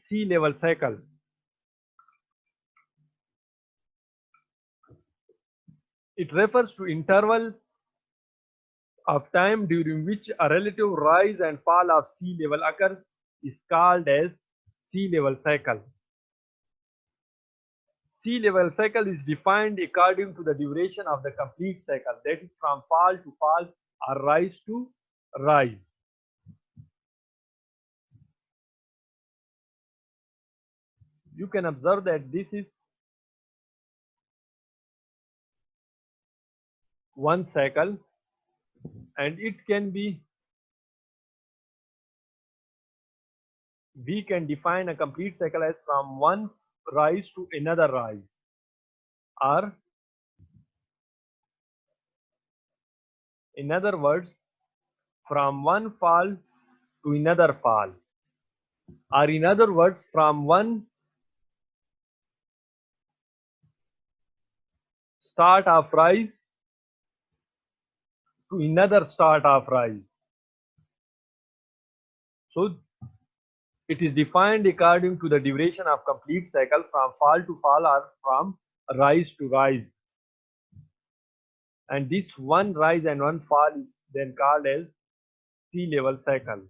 sea level cycle. It refers to interval of time during which a relative rise and fall of sea level occurs is called as sea level cycle. Sea level cycle is defined according to the duration of the complete cycle, that is from fall to fall or rise to rise. You can observe that this is one cycle, and it can be, we can define a complete cycle as from one rise to another rise, or in other words, from one fall to another fall, or in other words, from one start of rise to another start of rise. So it is defined according to the duration of complete cycle from fall to fall or from rise to rise. And this one rise and one fall is then called as sea level cycle.